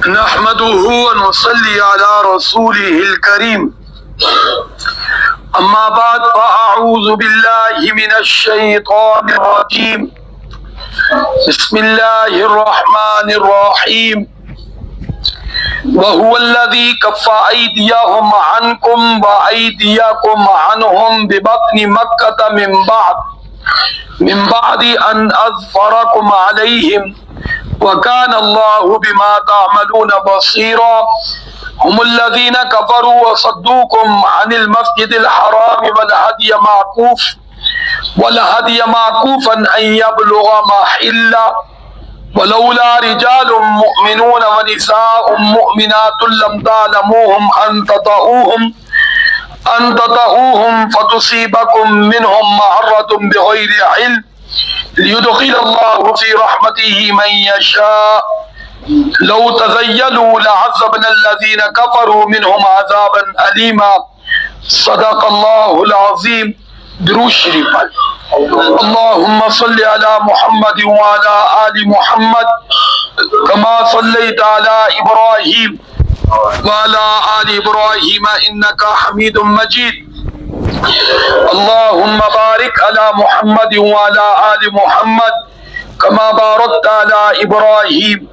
نحمده ونصلي على رسوله الكريم أما بعد فأعوذ بالله من الشيطان الرجيم بسم الله الرحمن الرحيم وهو الذي كف أيديهم عنكم وأيديكم عنهم ببطن مكة من بعد أن أظفركم عليهم وكان الله بما تعملون بصيرا هم الذين كفروا وصدوكم عن المسجد الحرام والهدي معكوفا أن يبلغ محله ولولا رجال مؤمنون ونساء مؤمنات لم تعلموهم أن تطؤوهم فتصيبكم منهم معرة بغير علم ليدخل الله في رحمته من يشاء لو تزيلوا لعذبنا الذين كفروا منهم عذابا أليما صدق الله العظيم. درود شریف اللهم صل على محمد وعلى آل محمد كما صليت على إبراهيم وعلى آل إبراهيم إنك حميد مجيد. اللهم بارك على محمد وعلى آل محمد كما باركت على إبراهيم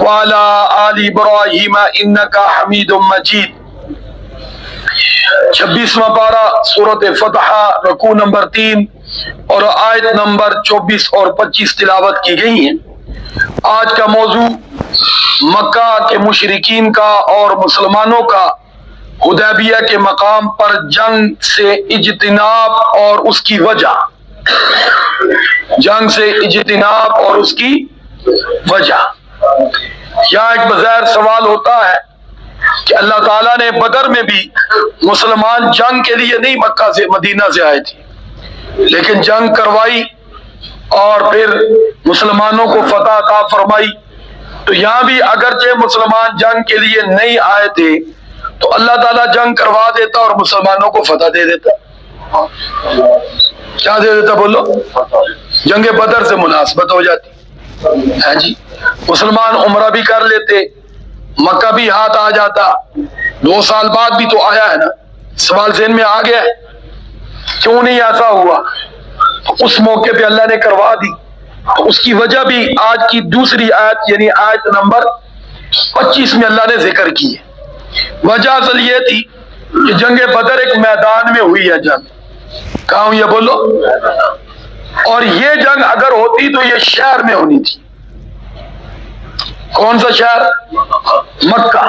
وعلى آل إبراهيم إنك حميد مجيد. 26واں پارہ سورۃ فتح رکوع نمبر 3 اور آیت نمبر 24 اور 25 تلاوت کی گئی ہیں. آج کا موضوع مکہ کے مشرکین کا اور مسلمانوں کا حدیبیہ کے مقام پر جنگ سے اجتناب اور اس کی وجہ. جنگ سے اجتناب اور اس کی وجہ. یہاں ایک بظاہر سوال ہوتا ہے کہ اللہ تعالیٰ نے بدر میں بھی مسلمان جنگ کے لیے نہیں مکہ سے مدینہ سے آئے تھے، لیکن جنگ کروائی اور پھر مسلمانوں کو فتح عطا فرمائی. تو یہاں بھی اگرچہ مسلمان جنگ کے لیے نہیں آئے تھے تو اللہ تعالیٰ جنگ کروا دیتا اور مسلمانوں کو فتح دے دیتا. کیا دے دیتا بولو؟ جنگ بدر سے مناسبت ہو جاتی ہے جی. مسلمان عمرہ بھی کر لیتے، مکہ بھی ہاتھ آ جاتا. 2 سال بعد بھی تو آیا ہے نا. سوال ذہن میں آ گیا ہے کیوں نہیں ایسا ہوا؟ تو اس موقع پہ اللہ نے کروا دی. تو اس کی وجہ بھی آج کی دوسری آیت یعنی آیت نمبر 25 میں اللہ نے ذکر کی ہے. وجہ اصل یہ تھی کہ جنگ بدر ایک میدان میں ہوئی ہے. جنگ کہاں ہوئی ہے بولو؟ اور یہ جنگ اگر ہوتی تو یہ شہر میں ہونی تھی. کون سا شہر؟ مکہ.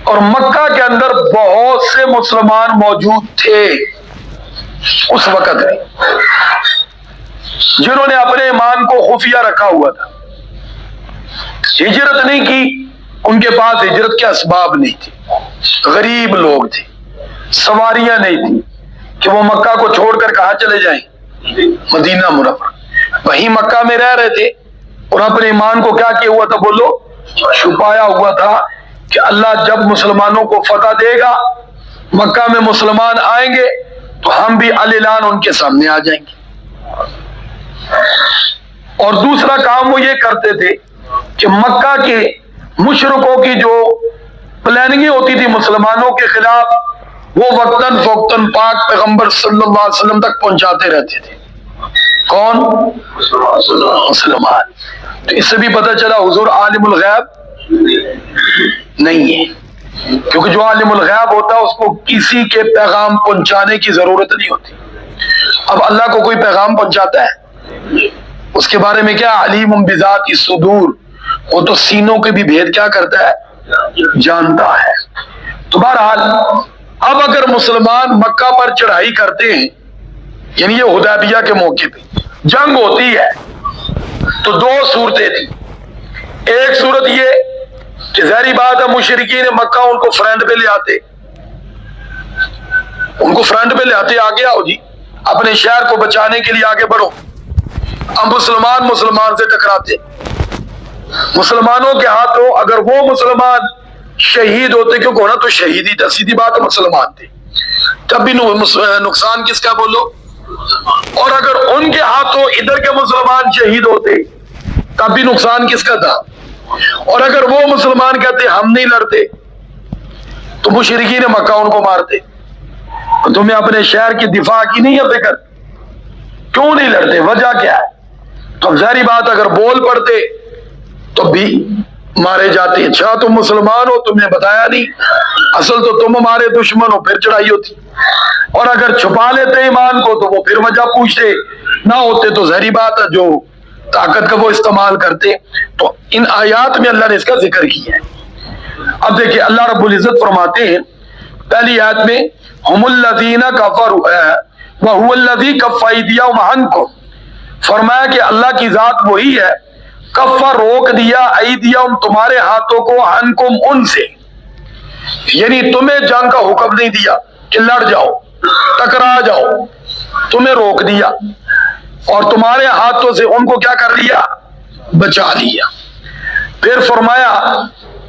اور مکہ کے اندر بہت سے مسلمان موجود تھے اس وقت میں، جنہوں نے اپنے ایمان کو خفیہ رکھا ہوا تھا. ہجرت نہیں کی، ان کے پاس ہجرت کے اسباب نہیں تھے. غریب لوگ تھے، سواریاں نہیں تھی کہ وہ مکہ کو چھوڑ کر کہاں چلے جائیں؟ مدینہ منورہ. وہیں مکہ میں رہ رہے تھے اور اپنے ایمان کو کیا کیا ہوا تھا بولو؟ چھپایا ہوا تھا کہ اللہ جب مسلمانوں کو فتح دے گا، مکہ میں مسلمان آئیں گے تو ہم بھی اعلان ان کے سامنے آ جائیں گے. اور دوسرا کام وہ یہ کرتے تھے کہ مکہ کے مشرکوں کی جو پلاننگیں ہوتی تھی مسلمانوں کے خلاف، وہ وقتاً فوقتاً پاک پیغمبر صلی اللہ علیہ وسلم تک پہنچاتے رہتے تھے. کون؟ مسلمان. تو اس سے بھی پتہ چلا حضور عالم الغیب نہیں ہے، کیونکہ جو عالم الغیب ہوتا ہے اس کو کسی کے پیغام پہنچانے کی ضرورت نہیں ہوتی. اب اللہ کو کوئی پیغام پہنچاتا ہے، اس کے بارے میں کیا؟ علیم بذات الصدور، وہ تو سینوں کے بھی بھید کیا کرتا ہے؟ جانتا ہے. تو بہرحال اب اگر مسلمان مکہ پر چڑھائی کرتے ہیں، یعنی یہ حدیبیہ کے موقع پہ جنگ ہوتی ہے، تو 2 صورتیں تھیں. ایک صورت یہ کہ ظاہری بات ہے مشرکین مکہ ان کو فرنٹ پہ لے آتے، آگے آؤ جی، اپنے شہر کو بچانے کے لیے آگے بڑھو. اب مسلمان سے ٹکراتے. مسلمانوں کے ہاتھوں اگر وہ مسلمان شہید ہوتے، کیونکہ ہونا تو شہید ہی تھا، سیدھی بات ہے مسلمان تھے، تب بھی نقصان کس کا بولو؟ اور اگر ان کے ہاتھوں ادھر کے مسلمان شہید ہوتے تب بھی نقصان کس کا تھا؟ اور اگر وہ مسلمان کہتے ہم نہیں لڑتے تو مشرکین مکہ ان کو مارتے. تمہیں اپنے شہر کی دفاع کی نہیں ہے فکر؟ کیوں نہیں لڑتے؟ وجہ کیا ہے؟ تو ظاہری بات اگر بول پڑتے تو بھی مارے جاتے. اچھا تم مسلمان ہو، تم نے بتایا نہیں، اصل تو تم ہمارے دشمن ہو، پھر چڑھائی ہوتی. اور اگر چھپا لیتے ایمان کو تو وہ پھر وجہ پوچھتے، نہ ہوتے تو ظاہری بات ہے جو طاقت کا وہ استعمال کرتے. تو ان آیات میں اللہ نے اس کا ذکر کیا ہے. اب دیکھیں اللہ رب العزت فرماتے ہیں پہلی آیت میں ہم الذین کفروا وهو الذی کف ایدیہم عنکم، فرمایا کہ اللہ کی ذات وہی ہے کفر روک دیا ایدیہم تمہارے ہاتھوں کو عنکم ان سے، یعنی تمہیں جنگ کا حکم نہیں دیا کہ لڑ جاؤ ٹکرا جاؤ، تمہیں روک دیا اور تمہارے ہاتھوں سے ان کو کیا کر لیا؟ بچا لیا. پھر فرمایا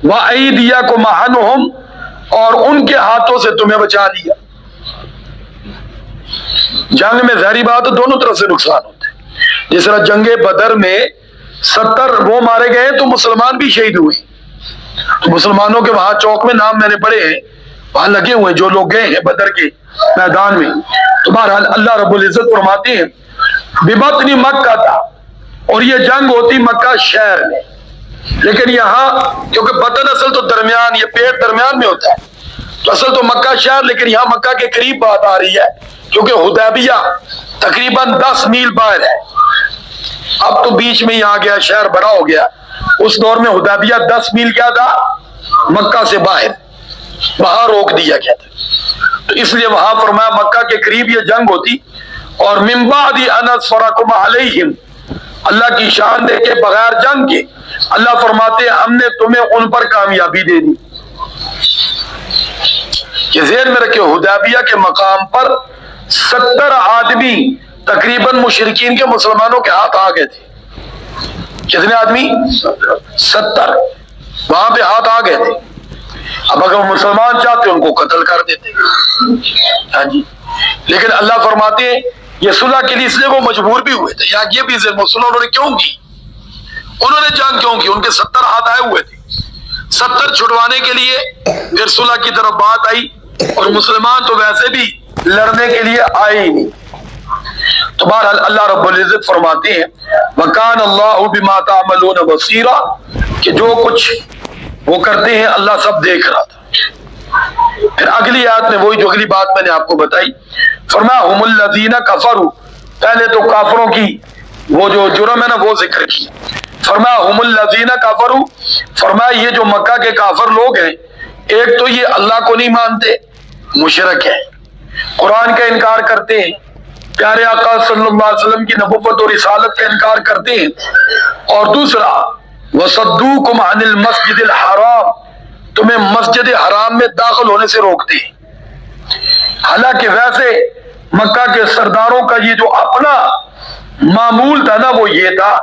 وَأَيْدِيَكُمْ عَنْهُمْ، اور ان کے ہاتھوں سے تمہیں بچا لیا. جنگ میں ظاہری بات دونوں طرف سے نقصان ہوتا ہے. جس طرح جنگ بدر میں 70 وہ مارے گئے تو مسلمان بھی شہید ہوئے. تو مسلمانوں کے وہاں چوک میں نام میں نے پڑھے ہیں، وہاں لگے ہوئے جو لوگ گئے ہیں بدر کے میدان میں. تو بہرحال اللہ رب العزت فرماتے ہیں بِبَطْنِ مکہ تھا، اور یہ جنگ ہوتی مکہ شہر میں. لیکن یہاں کیونکہ بطن اصل تو درمیان، یہ پیٹ درمیان میں ہوتا ہے، تو اصل تو مکہ شہر، لیکن یہاں مکہ کے قریب بات آ رہی ہے کیونکہ حدیبیہ تقریباً 10 میل باہر ہے. اب تو بیچ میں ہی آ گیا، شہر بڑا ہو گیا. اس دور میں حدیبیہ 10 میل کیا تھا؟ مکہ سے باہر، وہاں روک دیا گیا تھا. تو اس لیے وہاں فرمایا مکہ کے قریب یہ جنگ ہوتی. اور من بعد ان اظفرکم علیہم، اللہ کی شان دے کے بغیر جنگ کے اللہ فرماتے ہیں ہم نے تمہیں ان پر کامیابی دے دی. یہ ذہن میں رکھے حدیبیہ کے مقام پر 70 آدمی تقریباً مشرکین کے مسلمانوں کے ہاتھ آ گئے تھے. کتنے آدمی؟ 70 وہاں پہ ہاتھ آ گئے تھے. اب اگر مسلمان چاہتے ان کو قتل کر دیتے. ہاں جی، لیکن اللہ فرماتے ہیں یہ صلح کے لیے اس لیے وہ مجبور بھی ہوئے تھے. یہاں یہ بھی صلح انہوں نے کیوں کی؟ انہوں نے جنگ کیوں کی؟ ان کے 70 ہاتھ آئے ہوئے تھے. 70 چھڑوانے کے لیے پھر صلح کی طرف بات آئی، اور مسلمان تو ویسے بھی لڑنے کے لیے آئے ہی نہیں. تو بہرحال اللہ رب العزت فرماتے ہیں وَكَانَ اللَّهُ بِمَا تَعْمَلُونَ بَصِيرًا، کہ جو کچھ وہ کرتے ہیں اللہ سب دیکھ رہا تھا. پھر اگلی آیت میں وہی جو اگلی بات میں نے آپ کو بتائی، فرمایا ہم الذین کفروا، پہلے تو کافروں کی وہ جو جرم ہے نا وہ ذکر کیا. فرمایا ہم الذین کفروا، فرمایا یہ جو مکہ کے کافر لوگ ہیں، ایک تو یہ اللہ کو نہیں مانتے، مشرک ہیں، قرآن کا انکار کرتے ہیں، پیارے آقا صلی اللہ علیہ وسلم کی نبوت اور رسالت کا انکار کرتے ہیں، اور دوسرا وَصَدُّوكُمْ عَنِ الْمَسْجِدِ الْحَرَامِ، تمہیں مسجد حرام میں داخل ہونے سے روکتے ہیں. حالانکہ ویسے مکہ کے سرداروں کا یہ جو اپنا معمول تھا نا وہ یہ تھا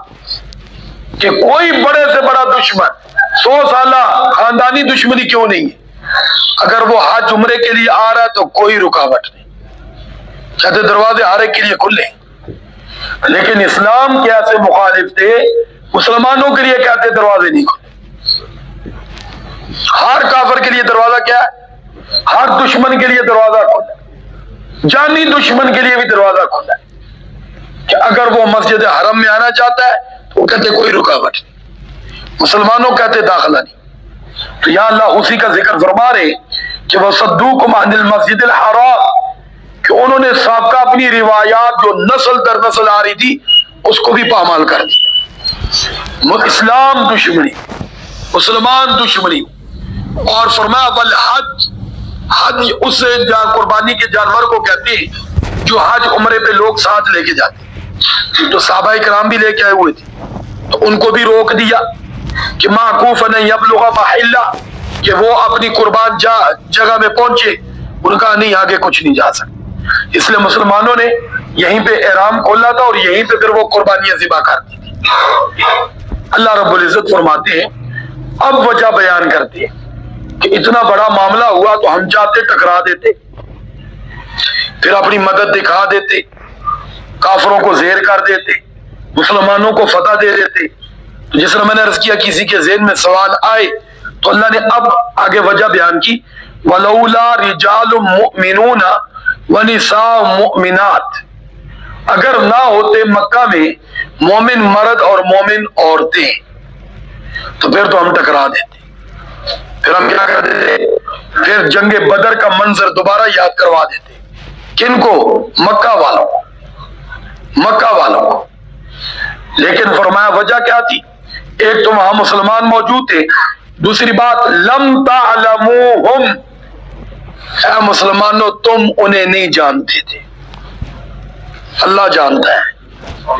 کہ کوئی بڑے سے بڑا دشمن 100 سالہ خاندانی دشمنی کیوں نہیں ہے، اگر وہ حج عمرے کے لیے آ رہا ہے تو کوئی رکاوٹ نہیں، کہتے دروازے ہر ایک کے لیے کھلے. لیکن اسلام کے ایسے مخالف تھے، مسلمانوں کے لیے کہتے دروازے نہیں کھلے. ہر کافر کے لیے دروازہ کیا ہے؟ ہر دشمن کے لیے دروازہ کھلا ہے، جانی دشمن کے لیے بھی دروازہ کھلا ہے کہ اگر وہ مسجد حرم میں آنا چاہتا ہے تو وہ کہتے کوئی رکاوٹ نہیں، مسلمانوں کہتے داخلہ نہیں. تو یہاں اللہ اسی کا ذکر فرما رہے کہ وَصَدُّوكُمْ عَنِ الْمَسْجِدِ الْحَرَامِ، کہ انہوں نے سابقہ اپنی روایات جو نسل در نسل آ رہی تھی اس کو بھی پامال کر دیا. اسلام دشمنی، مسلمان دشمنی. اور فرمایا والحج، حج اس قربانی کے جانور کو کہتے ہیں جو حج عمرے پہ لوگ ساتھ لے کے جاتے ہیں. تو صحابہ کرام بھی لے کے آئے ہوئے تھے، تو ان کو بھی روک دیا کہ معکوفاً یبلغ محلہ، کہ وہ اپنی قربان جگہ میں پہنچے. ان کا نہیں آگے کچھ نہیں جا سکتا. اس لیے مسلمانوں نے یہیں پہ احرام کھولا تھا اور یہیں پہ پھر وہ قربانیاں ذبح کرتی تھی. اللہ رب العزت فرماتے ہیں اب وجہ بیان کرتے ہیں کہ اتنا بڑا معاملہ ہوا تو ہم چاہتے ٹکرا دیتے، پھر اپنی مدد دکھا دیتے، کافروں کو زیر کر دیتے، مسلمانوں کو فتح دے دیتے، تو جس طرح میں نے عرض کیا کسی کے ذہن میں سوال آئے تو اللہ نے اب آگے وجہ بیان کی وَلَوْلَا رِجَالٌ مُؤْمِنُونَ وَنِسَاءٌ مُؤْمِنَاتٌ، اگر نہ ہوتے مکہ میں مومن مرد اور مومن عورتیں تو پھر تو ہم ٹکرا دیتے، پھر ہم کیا کر دیتے، پھر جنگ بدر کا منظر دوبارہ یاد کروا دیتے۔ کن کو؟ مکہ والوں کو، مکہ والوں کو۔ لیکن فرمایا وجہ کیا تھی؟ ایک تو وہاں مسلمان موجود تھے، دوسری بات لم تعلموہم، اے مسلمانوں تم انہیں نہیں جانتے تھے، اللہ جانتا ہے۔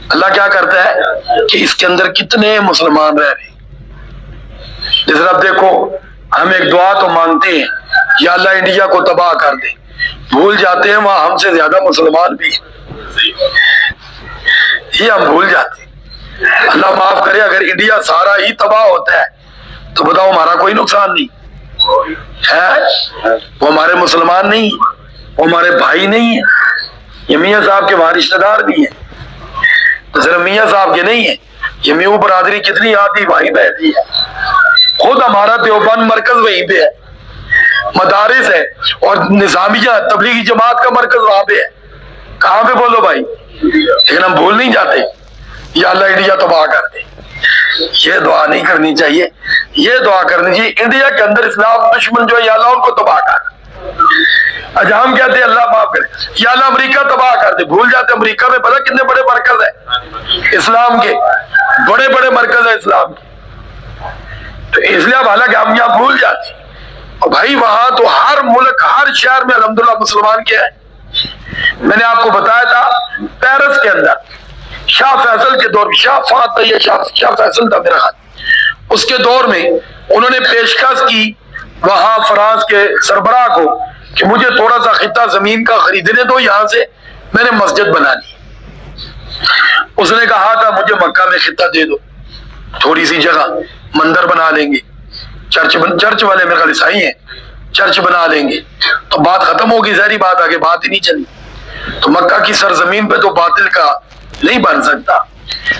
اللہ کیا کرتا ہے کہ اس کے اندر کتنے مسلمان رہ رہے ہیں۔ جس طرح دیکھو ہم ایک دعا تو مانگتے ہیں یا اللہ انڈیا کو تباہ کر دے، بھول جاتے ہیں وہاں ہم سے زیادہ مسلمان بھی ہیں، یہ ہم بھول جاتے ہیں۔ اللہ معاف کرے اگر انڈیا سارا ہی تباہ ہوتا ہے تو بتاؤ ہمارا کوئی نقصان نہیں ہے؟ وہ ہمارے مسلمان نہیں، وہ ہمارے بھائی نہیں ہیں، یہ میاں صاحب کے وہاں رشتہ دار بھی ہیں، تو صرف میاں صاحب کے نہیں ہیں، یہ میو برادری کتنی آتی بھائی بہتی ہے۔ خود ہمارا دیوبند مرکز وہیں پہ ہے، مدارس ہے اور نظامیہ تبلیغی جماعت کا مرکز وہاں پہ ہے، کہاں پہ بولو بھائی؟ لیکن ہم بھول نہیں جاتے یا اللہ انڈیا تباہ کر دے۔ یہ دعا نہیں کرنی چاہیے، یہ دعا کرنی چاہیے انڈیا کے اندر اسلام دشمن جو ہے یا اللہ ان کو تباہ کر۔ اچھا ہم کہتے ہیں اللہ معاف کرے یا اللہ امریکہ تباہ کر دے، بھول جاتے امریکہ میں پتہ کتنے بڑے مرکز ہیں اسلام کے، بڑے بڑے مرکز ہیں اسلام کے، تو اس لیے اب حالانکہ ہم یہاں بھول جاتے ہیں۔ اور بھائی وہاں تو ہر ملک ہر شہر میں الحمدللہ مسلمان کیا ہے۔ میں نے آپ کو بتایا تھا پیرس کے اندر شاہ فیصل کے دور، شاہ فاتح یا شاہ فیصل تھا میرا خیال، اس کے دور میں انہوں نے پیشکش کی وہاں فرانس کے سربراہ کو کہ مجھے تھوڑا سا خطہ زمین کا خریدنے دو، یہاں سے میں نے مسجد بنانی۔ اس نے کہا تھا مجھے مکہ میں خطہ دے دو، تھوڑی سی جگہ مندر بنا لیں گے، چرچ والے میرے خیال عیسائی ہیں، چرچ بنا لیں گے تو بات ختم ہوگی، ظاہری بات آگے بات ہی نہیں چلی۔ تو مکہ کی سرزمین پہ تو باطل کا نہیں بن سکتا،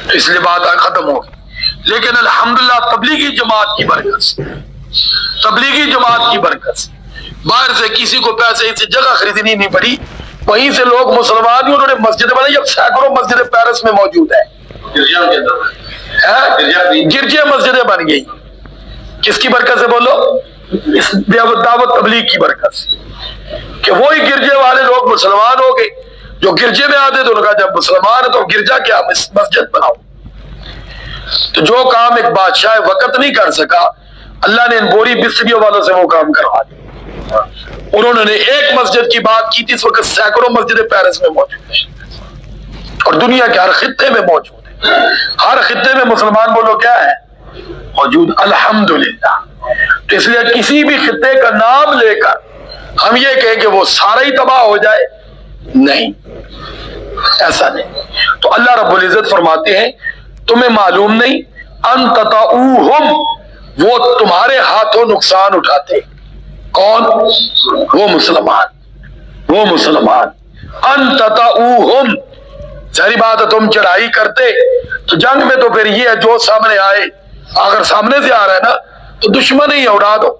تو اس لیے بات ختم ہوگی۔ لیکن الحمدللہ تبلیغی جماعت کی برکت سے، تبلیغی جماعت کی برکت سے باہر سے کسی کو پیسے سے جگہ خریدنی نہیں پڑی، وہیں سے لوگ مسلمان ہی انہوں نے مسجد بنائی، اب سینکڑوں مسجدیں پیرس میں موجود ہیں، گرجے مسجدیں بن گئی۔ کس کی برکت سے بولو؟ اس دعوت تبلیغ کی برکت سے، کہ وہی گرجے والے لوگ مسلمان ہو گئے جو گرجے میں آتے، تو انہوں نے کہا جب مسلمان ہے تو گرجا کیا مسجد بناؤ۔ تو جو کام ایک بادشاہ وقت نہیں کر سکا اللہ نے ان بوری بستریوں والوں سے وہ کام کروا دیا۔ انہوں نے ایک مسجد کی بات کی تھی، اس وقت سینکڑوں مسجدیں پیرس میں موجود ہیں اور دنیا کے ہر خطے میں موجود ہیں، ہر خطے میں مسلمان بولو کیا ہے موجود، الحمدللہ۔ تو اس لیے کسی بھی خطے کا نام لے کر ہم یہ کہیں کہ وہ سارا ہی تباہ ہو جائے، نہیں، ایسا نہیں۔ تو اللہ رب العزت فرماتے ہیں تمہیں معلوم نہیں ان تطعوہم، وہ تمہارے ہاتھوں نقصان اٹھاتے، کون؟ وہ مسلمان، وہ مسلمان۔ ان تطعوہم، ظاہری بات ہے تم چڑھائی کرتے تو جنگ میں تو پھر یہ ہے جو سامنے آئے، اگر سامنے سے آ رہا ہے نا تو دشمن ہی اڑا دو۔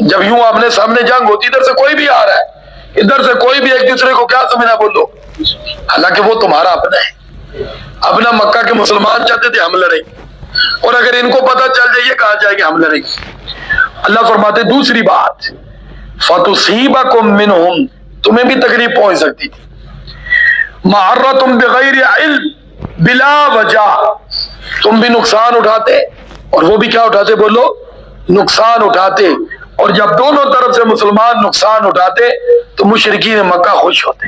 جب یوں آمنے سامنے جنگ ہوتی، ادھر سے کوئی بھی آ رہا ہے، ادھر سے کوئی بھی، ایک دوسرے کو کیا سمجھنا بولو، حالانکہ وہ تمہارا اپنا ہے۔ اپنا مکہ کے مسلمان چاہتے تھے ہم لڑیں، اور اگر ان کو پتہ چل جائے کہاں جائے گے ہم لڑیں۔ اللہ فرماتے دوسری بات فَتُصِيبَكُم مِّنْهُمْ، تمہیں بھی تکلیف پہنچ سکتی تھی، مَعَرَّةٌ بِغَيْرِ عِلْمٍ، بلا وجہ تم بھی نقصان اٹھاتے اور وہ بھی کیا اٹھاتے بولو، نقصان اٹھاتے۔ اور جب دونوں طرف سے مسلمان نقصان اٹھاتے تو مشرکین مکہ خوش ہوتے۔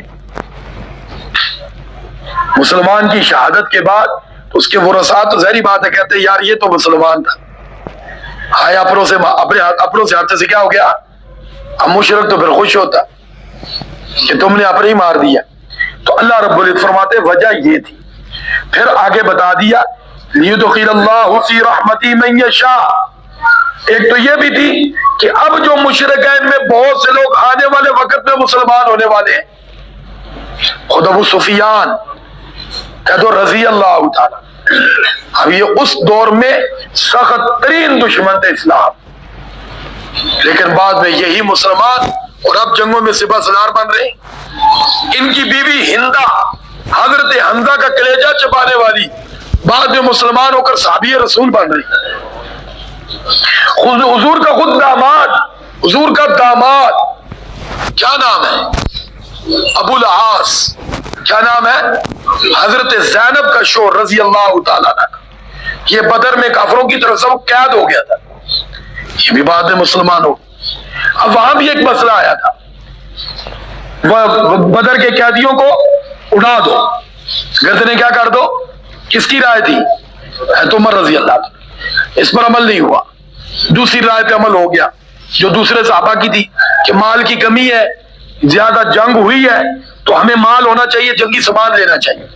مسلمان کی شہادت کے بعد اس کے ورثاء تو ظاہری بات ہے کہتے ہیں یار یہ تو مسلمان تھا، ہائے اپنوں سے ہاتھ سے کیا ہو گیا، ہم مشرک تو پھر خوش ہوتا کہ تم نے اپنے ہی مار دیا۔ تو اللہ رب العزت فرماتے وجہ یہ تھی، پھر آگے بتا دیا لِيُدْخِلَ اللَّهُ فِي رَحْمَتِهِ مَن يَشَاءُ، ایک تو یہ بھی تھی کہ اب جو مشرکین میں بہت سے لوگ آنے والے وقت میں مسلمان ہونے والے ہیں، خود ابو سفیان کہہ دو رضی اللہ تعالی، اب یہ اس دور میں سخت ترین دشمن تھے اسلام، لیکن بعد میں یہی مسلمان اور اب جنگوں میں سپہ سالار بن رہے ہیں۔ ان کی بیوی ہندا، حضرت حمزہ کا کلیجہ چبانے والی، بعد میں مسلمان ہو کر صحابی رسول بن رہی۔ حضور کا خود داماد، حضور کا داماد کیا نام ہے؟ ابو العاص، کیا نام ہے؟ حضرت زینب کا شوہر رضی اللہ تعالیٰ عنہ۔ یہ بدر میں کافروں کی طرف سے وہ قید ہو گیا تھا، یہ بھی بعد میں مسلمان ہو۔ اب وہاں بھی ایک مسئلہ آیا تھا، بدر کے قیدیوں کو اڑا دو، گردنیں کیا کر دو۔ کس کی رائے تھی؟ حضرت عمر رضی اللہ عنہ۔ اس پر عمل نہیں ہوا، دوسری رائے پہ عمل ہو گیا جو دوسرے صحابہ کی تھی کہ مال کی کمی ہے، زیادہ جنگ ہوئی ہے تو ہمیں مال ہونا چاہیے، جنگی سامان لینا چاہیے،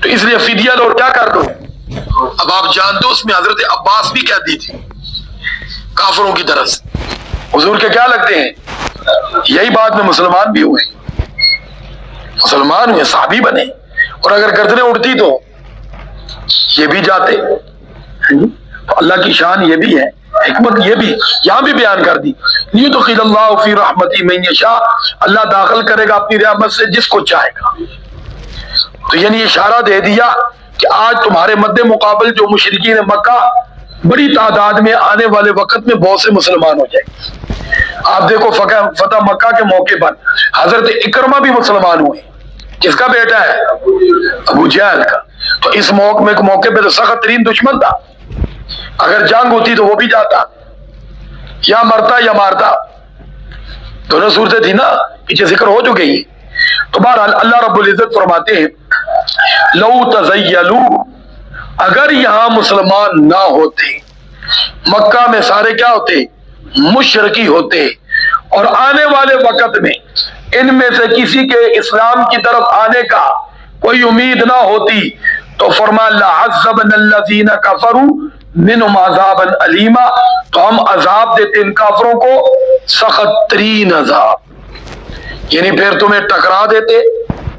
تو اس لیے فدیہ لو، کیا کر دو۔ اب آپ جانتے ہو اس میں حضرت عباس بھی قیدی تھی کافروں کی طرف سے۔ حضور کے کیا لگتے ہیں؟ یہی بات میں مسلمان بھی ہوئے، مسلمان ہوئے، صحابی بنے، اور اگر گردنیں اڑتی تو یہ بھی جاتے۔ اللہ کی شان یہ بھی ہے، حکمت یہ بھی یہاں بھی بیان کر دی، لیدخل اللہ فی رحمتہ من یشاء، اللہ داخل کرے گا اپنی رحمت سے جس کو چاہے گا۔ تو یعنی اشارہ دے دیا کہ آج تمہارے مد مقابل جو مشرکین مکہ بڑی تعداد میں آنے والے وقت میں بہت سے مسلمان ہو جائیں گے۔ آپ دیکھو فتح مکہ کے موقع پر حضرت اکرمہ بھی مسلمان ہوئے، کس کا بیٹا ہے؟ ابو جہل کا۔ تو اس موقع پہ تو سخت ترین دشمن تھا، اگر جنگ ہوتی تو وہ بھی جاتا، یا مرتا یا مارتا، دونوں صورتیں تھی نا، پیچھے ذکر ہو چکی ہیں۔ تو بہرحال اللہ رب العزت فرماتے ہیں لو تزیلوا، اگر یہاں مسلمان نہ ہوتے، مکہ میں سارے کیا ہوتے؟ مشرکی ہوتے، اور آنے والے وقت میں ان میں سے کسی کے اسلام کی طرف آنے کا کوئی امید نہ ہوتی تو فرمایا لعذبنا الذین کفروا منہم عذابا علیما، تو ہم عذاب دیتے ان کافروں کو سخت ترین عذاب، یعنی پھر تمہیں ٹکرا دیتے،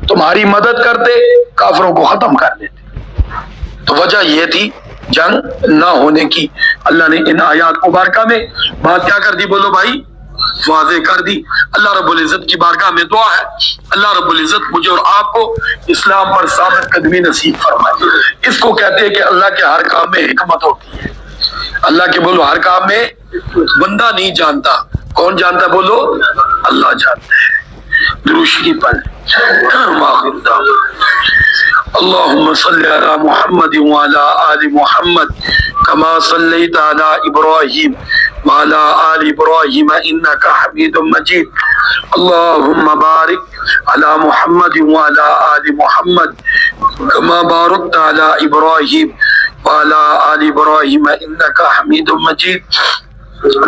تمہاری مدد کرتے، کافروں کو ختم کر دیتے۔ تو وجہ یہ تھی جنگ نہ ہونے کی۔ اللہ نے ان آیات مبارکہ میں بات کیا کر دی؟ بولو بھائی، واضح کر دی۔ اللہ رب العزت کی بارگاہ میں دعا ہے اللہ رب العزت مجھے اور آپ کو اسلام پر ثابت قدمی نصیب فرمائے۔ اس کو کہتے ہیں کہ اللہ کے ہر کام میں حکمت ہوتی ہے۔ اللہ کے بولو ہر کام میں بندہ نہیں جانتا، کون جانتا؟ بولو اللہ جانتا ہے۔ درود شریف پڑھ واخر دعوانا اللهم صل على محمد وعلى آل محمد كما صليت على إبراهيم وعلى آل إبراهيم إنك حميد مجيد اللهم بارك على محمد وعلى آل محمد كما باركت على إبراهيم وعلى آل إبراهيم إنك حميد مجيد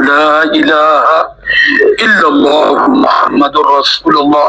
لا إله إلا الله محمد رسول الله